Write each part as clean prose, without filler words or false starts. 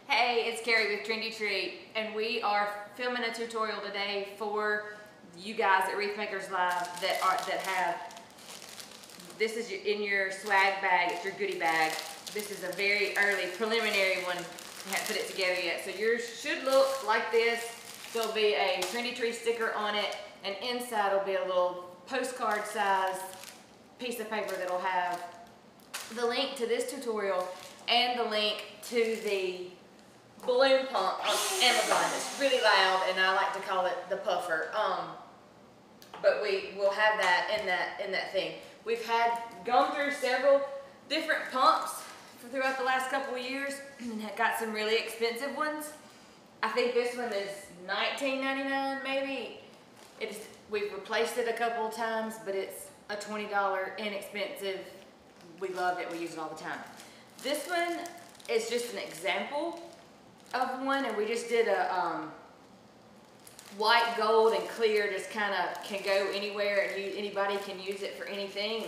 Hey, it's Carrie with Trendy Tree, and we are filming a tutorial today for you guys at Wreath Makers Live that have, this is in your swag bag, it's your goodie bag. This is a very early preliminary one, I haven't put it together yet. So yours should look like this. There'll be a Trendy Tree sticker on it, and inside will be a little postcard size piece of paper that'll have the link to this tutorial and the link to the balloon pump on Amazon. It's really loud, and I like to call it the puffer. But we will have that in that thing. We've gone through several different pumps throughout the last couple of years, and have got some really expensive ones. I think this one is $19.99 maybe. We've replaced it a couple of times, but it's a $20 inexpensive. We love it. We use it all the time. This one is just an example of one, and we just did a white, gold, and clear. Just kind of can go anywhere, and anybody can use it for anything.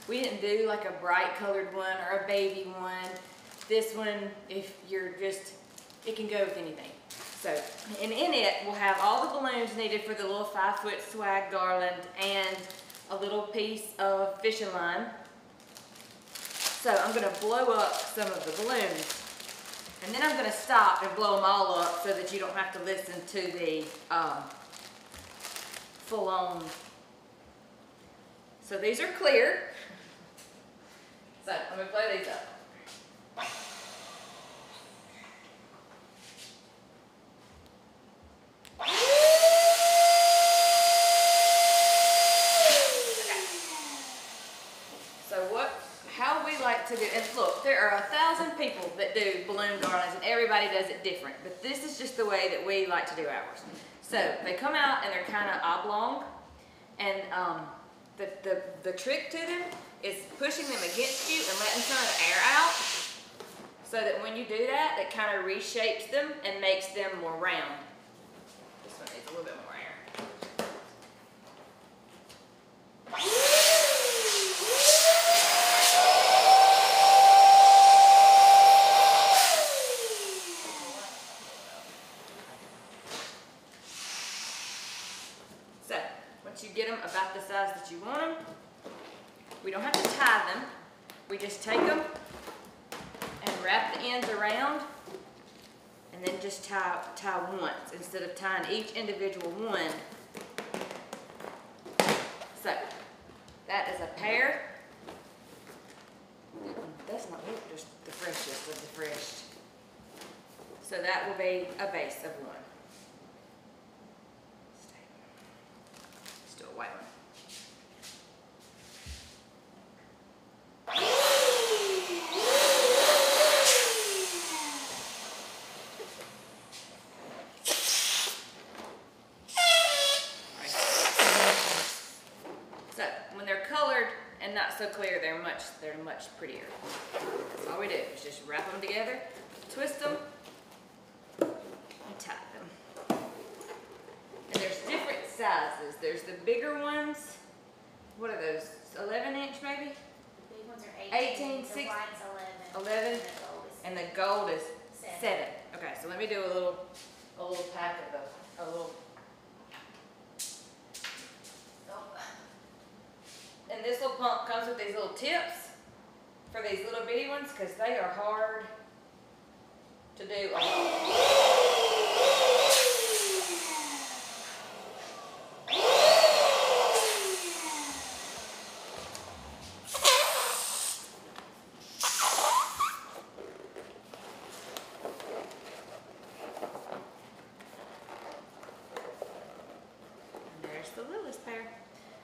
We didn't do like a bright colored one or a baby one. This one, if you're just, it can go with anything. So, and in it, we'll have all the balloons needed for the little 5-foot swag garland and a little piece of fishing line. So I'm going to blow up some of the balloons. And then I'm going to stop and blow them all up so that you don't have to listen to the full-on. So these are clear. So I'm going to blow these up. How we like to do, and look, there are 1,000 people that do balloon garlands, and everybody does it different, but this is just the way that we like to do ours. So they come out and they're kind of oblong, and the trick to them is pushing them against you and letting some of the air out, so that when you do that, it kind of reshapes them and makes them more round. This one needs a little bit more air. Once you get them about the size that you want them, we don't have to tie them. We just take them and wrap the ends around, and then just tie once instead of tying each individual one. So that is a pair. That's not just the freshest of the fresh. So that will be a base of one. White one. So when they're colored and not so clear, they're much prettier. That's all we do is just wrap them together, twist them, and tie them. And there's different sizes. There's the bigger ones. What are those? 11-inch maybe? The big ones are 18, the 6, white's 11, and the gold is 7. Okay, so let me do a little pack of those. And this little pump comes with these little tips for these little bitty ones, because they are hard to do. The littlest pair.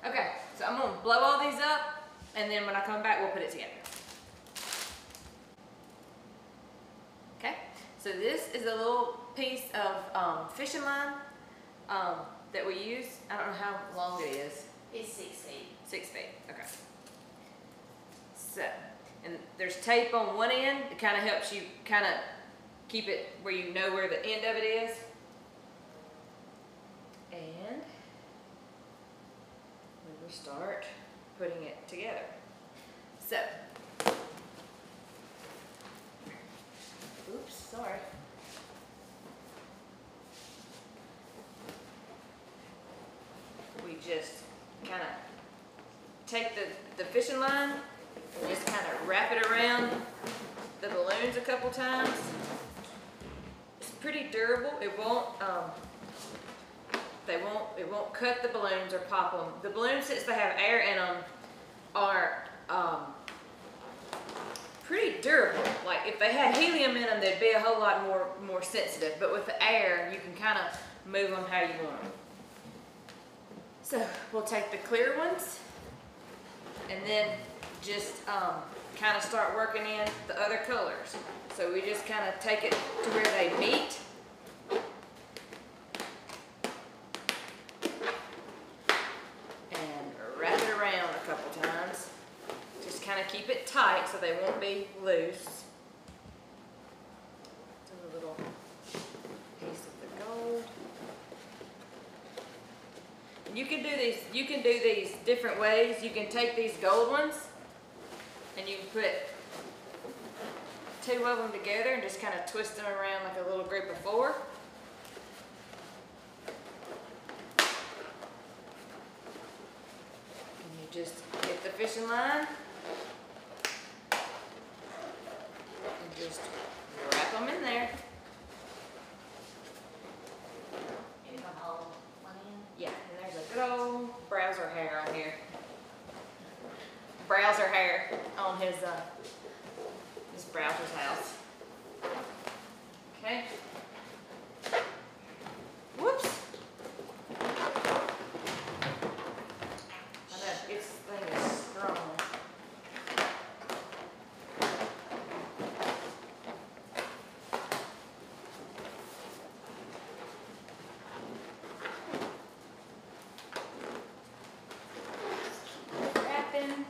Okay, so I'm going to blow all these up, and then when I come back, we'll put it together. Okay, so this is a little piece of fishing line that we use. I don't know how long it is. It's 6 feet. 6 feet, okay. So, and there's tape on one end. It kind of helps you kind of keep it where you know where the end of it is. And we will start putting it together. So, oops, sorry. just kind of take the fishing line and just kind of wrap it around the balloons a couple times. It's pretty durable. It won't cut the balloons or pop them. The balloons, since they have air in them, are pretty durable. Like if they had helium in them, they'd be a whole lot more sensitive. But with the air, you can kind of move them how you want them. So we'll take the clear ones and then just kind of start working in the other colors. So we just kind of take it to where they meet. And wrap it around a couple times. Just kind of keep it tight so they won't be loose. Do a little piece of the gold. And you can do these different ways. You can take these gold ones and you can put two of them together and just kind of twist them around like a little group of four. And you just get the fishing line and just wrap them in there. Maybe from all one end. Yeah, and there's a good old browser hair on here. Browser hair on his browser's house. Okay. Whoops. This thing is strong. Wrapping.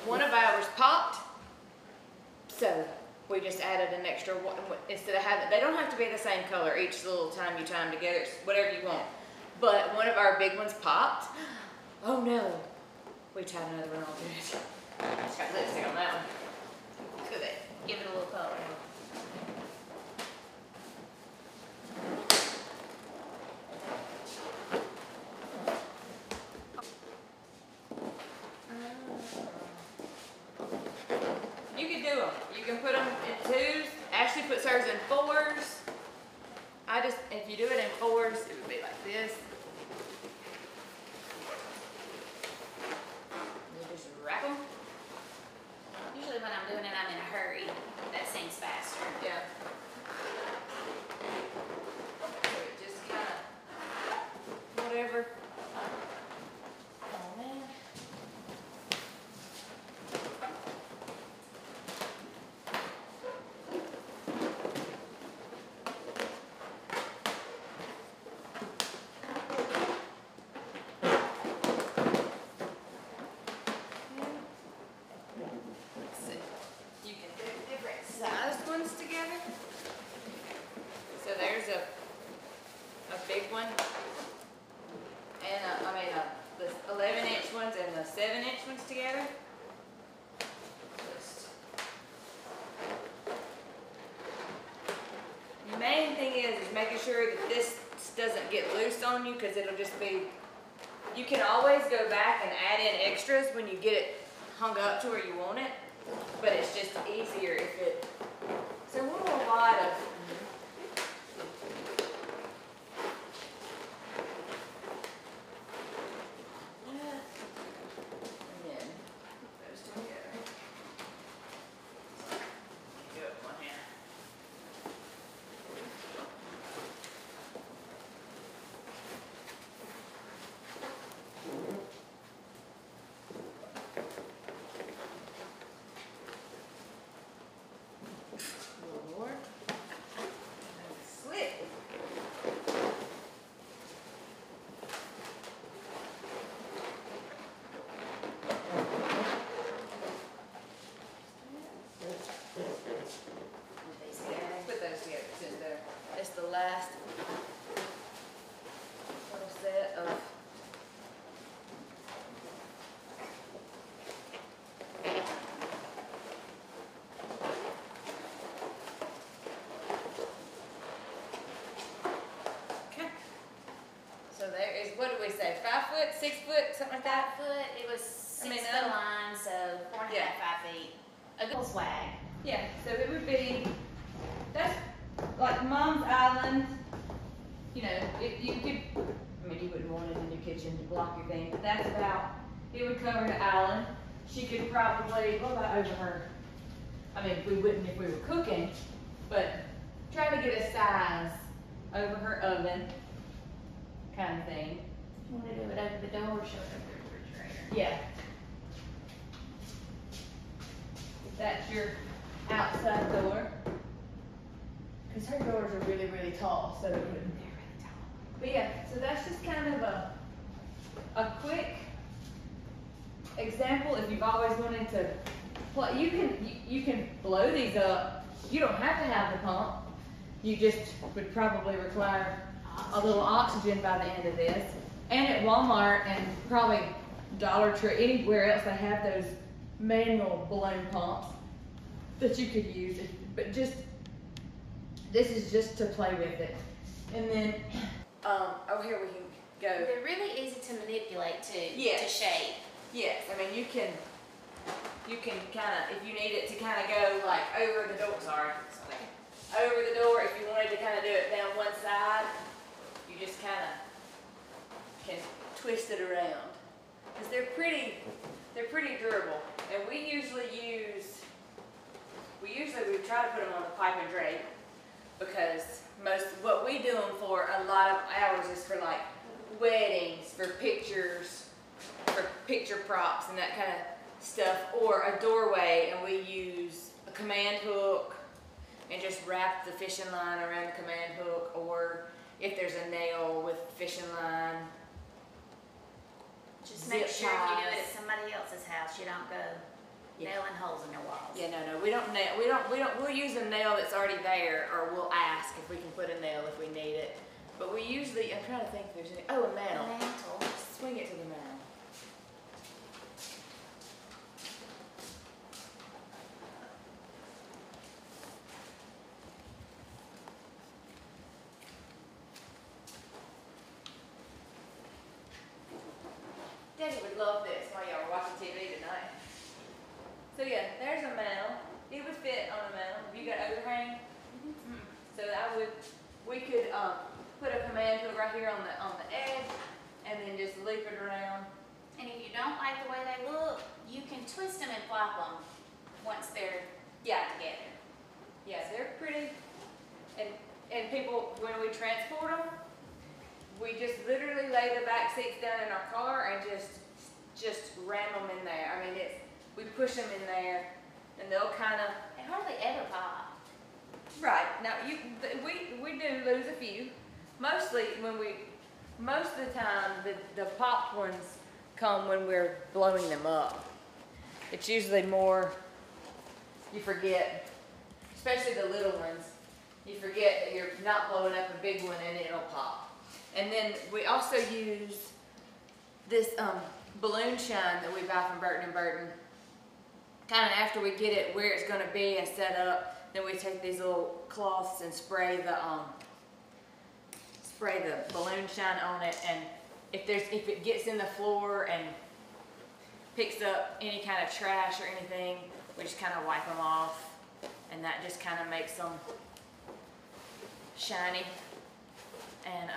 One of ours popped, so we just added an extra one. Instead of having, they don't have to be the same color each little time you tie them together, it's whatever you want. But one of our big ones popped. Oh no, we tied another one on to it. Just got lipstick on that one. Look at it, give it a little color. You can do them. You can put them in twos. Ashley puts hers in fours. If you do it in fours, it would be like this. You just wrap them. Usually when I'm doing it, I'm in a hurry. That seems faster. Yeah. So it just kind of, whatever. Oh man. So there's a big one, and the 11-inch ones and the 7-inch ones together. The main thing is making sure that this doesn't get loose on you, because it'll just be, you can always go back and add in extras when you get it hung up to where you want it, but it's just easier if it, so we'll do a lot of, 5 foot, 6 foot, something like that. 5 foot, it was 6 mean, foot line, so 4.5, Yeah. 5 feet. A good swag. Yeah, so it would be, that's like Mom's Island, you know, if you could, I mean, you wouldn't want it in your kitchen to block your thing, but that's about, it would cover the island. She could probably, what about over her? I mean, we wouldn't if we were cooking, but try to get a size over her oven, kind of thing. You want to do it over the door or show it over the refrigerator? Yeah. That's your outside door. Because her doors are really, really tall, so it wouldn't. They're really tall. But yeah, so that's just kind of a quick example. If you've always wanted to play, you can blow these up. You don't have to have the pump. You just would probably require a little oxygen by the end of this. And at Walmart and probably Dollar Tree, anywhere else, they have those manual balloon pumps that you could use. But just, this is just to play with it. And then, oh, here we can go. They're really easy to manipulate too, Yes. to shape. Yes, I mean, you can kind of, if you need it to kind of go like over the door, over the door, if you wanted to kind of do it down one side, you just kind of can twist it around. Because they're pretty durable. And we try to put them on the pipe and drape, because what we do them for a lot of hours is for like weddings, for pictures, for picture props and that kind of stuff, or a doorway, and we use a command hook and just wrap the fishing line around the command hook, or if there's a nail with fishing line. Just make Zip sure if you do ties. it at somebody else's house, you don't go nailing holes in their walls. Yeah, no, we don't nail, we'll use a nail that's already there, or we'll ask if we can put a nail if we need it. But we usually, I'm trying to think if there's any, oh, a mantle. A mantle. Swing it to the mantle. Daddy would love this while y'all were watching TV tonight. So yeah, there's a mantle. It would fit on a mantle. Have you got overhang? Mm-hmm. So we could put a command hook right here on the edge, and then just loop it around. And if you don't like the way they look, you can twist them and flop them once they're together. Yeah, they're pretty. And people, when we transport them, we just literally lay the back seats down in our car and just ram them in there. I mean, we push them in there, and they'll kind of. They hardly ever pop. Right. Now we do lose a few. Most of the time the popped ones come when we're blowing them up. It's usually more, you forget, especially the little ones, you forget that you're not blowing up a big one and it'll pop. And then we also use this balloon shine that we buy from Burton & Burton. Kind of after we get it where it's going to be and set up, then we take these little cloths and spray the balloon shine on it, and if it gets in the floor and picks up any kind of trash or anything, we just kind of wipe them off, and that just kind of makes them shiny. And